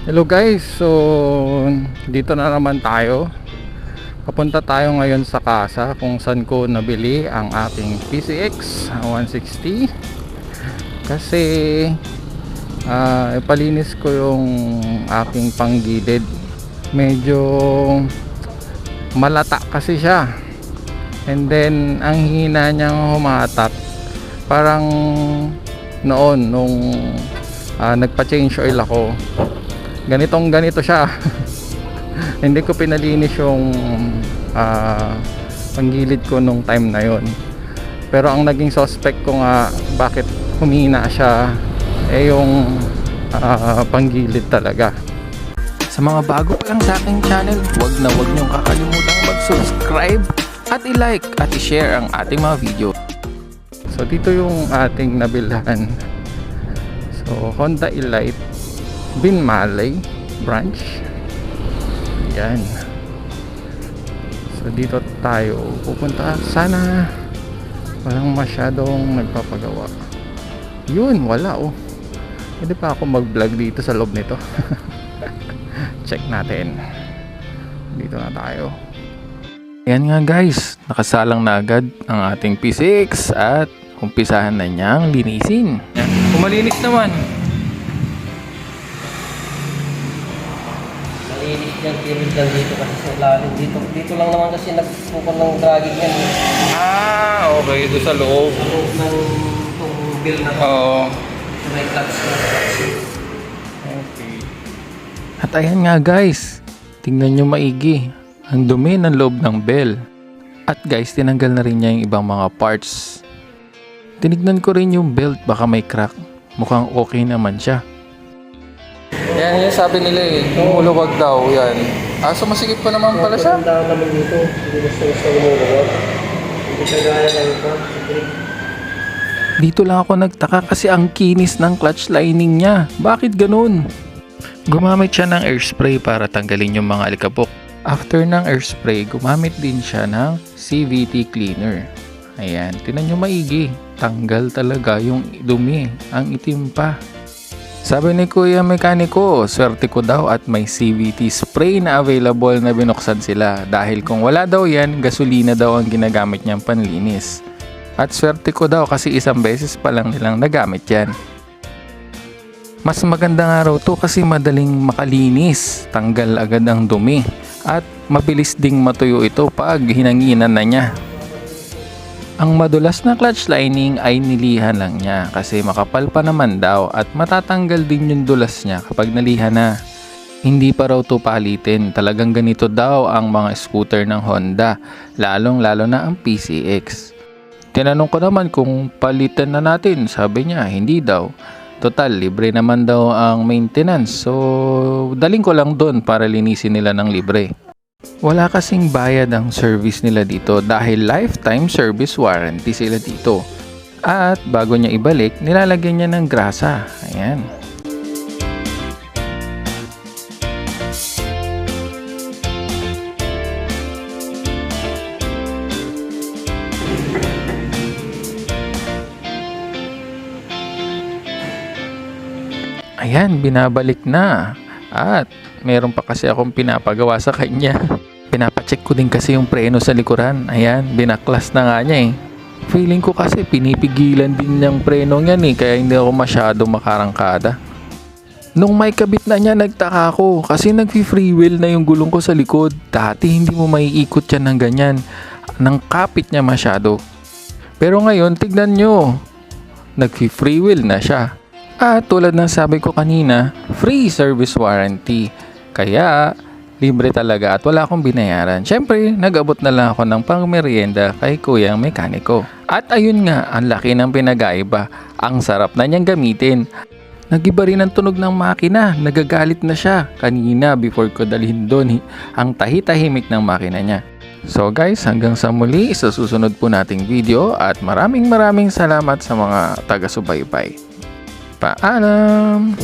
Hello guys, so dito na naman tayo. Papunta tayo ngayon sa casa kung saan ko nabili ang aking PCX 160. Kasi ipalinis ko yung aking panggilid. Medyo malata kasi siya. And then ang hina niyang humatak. Parang noon nung nagpa-change oil ako, ganito siya. Hindi ko pinalinis yung panggilid ko nung time na yon. Pero ang naging suspect ko nga bakit humina siya yung panggilid talaga. Sa mga bago pa lang sa aking channel, wag niyong kakalimutang mag-subscribe at i-like at i-share ang ating mga video. So dito yung ating nabilhan. So Honda Elite Binmaley branch. Yan. So dito tayo pupunta. Sana walang masyadong nagpapagawa. Yun, wala oh. Pwede pa ako mag-vlog dito sa loob nito. Check natin. Dito na tayo. Yan nga guys, nakasalang na agad ang ating P6 at umpisahan na niyang linisin. Yan. Kumalinis naman. Kiris lang dito kasi sa ilalim. Dito lang naman kasi nagpukon ng dragging yan. Okay. Ito sa loob. Sa loob ng itong bill na to. Oo. So may clutch na. Okay. At ayan nga guys, tingnan nyo maigi. Ang dumi ng loob ng bell. At guys, tinanggal na rin niya yung ibang mga parts. Tinignan ko rin yung belt, baka may crack. Mukhang okay naman siya. Yan yung sabi nila umuluwag daw yan. So masigit pa naman pala siya. Ang naman dito. Hindi basta umuluwag. Hindi siya gaya lang ito. Dito lang ako nagtaka kasi ang kinis ng clutch lining niya. Bakit ganun? Gumamit siya ng air spray para tanggalin yung mga alikabok. After ng air spray, gumamit din siya ng CVT cleaner. Ayan, tinan nyo maigi. Tanggal talaga yung dumi. Ang itim pa. Sabi ni Kuya Mekaniko, swerte ko daw at may CVT spray na available na binuksan sila. Dahil kung wala daw yan, gasolina daw ang ginagamit niyang panlinis. At swerte ko daw kasi isang beses pa lang nilang nagamit yan. Mas maganda nga raw to kasi madaling makalinis. Tanggal agad ang dumi. At mabilis ding matuyo ito pag hinanginan na niya. Ang madulas na clutch lining ay nilihan lang niya kasi makapal pa naman daw at matatanggal din yung dulas niya kapag nalihan na. Hindi pa raw to palitin, talagang ganito daw ang mga scooter ng Honda, lalong-lalo na ang PCX. Tinanong ko naman kung palitan na natin, sabi niya hindi daw. Total, libre naman daw ang maintenance, so daling ko lang doon para linisin nila ng libre. Wala kasing bayad ang service nila dito dahil lifetime service warranty sila dito. At bago niya ibalik, nilalagyan niya ng grasa. Ayan. Ayan, binabalik na. At meron pa kasi akong pinapagawa sa kanya. Pinapacheck ko din kasi yung preno sa likuran. Ayan, binaklas na nga niya eh. Feeling ko kasi pinipigilan din niyang preno yan eh. Kaya hindi ako masyado makarangkada. Nung may kabit na niya, nagtaka ako. Kasi nag-free wheel na yung gulong ko sa likod. Dati hindi mo maiikot yan ng ganyan. Nang kapit niya masyado. Pero ngayon, tignan nyo. Nag-free wheel na siya. At tulad ng sabi ko kanina, free service warranty. Kaya, libre talaga at wala akong binayaran. Siyempre, nag-abot na lang ako ng pangmerienda kay Kuyang Mekaniko. At ayun nga, ang laki ng pinag-aiba. Ang sarap na niyang gamitin. Nag-iba rin ang tunog ng makina. Nagagalit na siya. Kanina, before ko dalhin doon, ang tahi-tahimik ng makina niya. So guys, hanggang sa muli sa susunod po nating video at maraming salamat sa mga taga-subaybay. Paalam!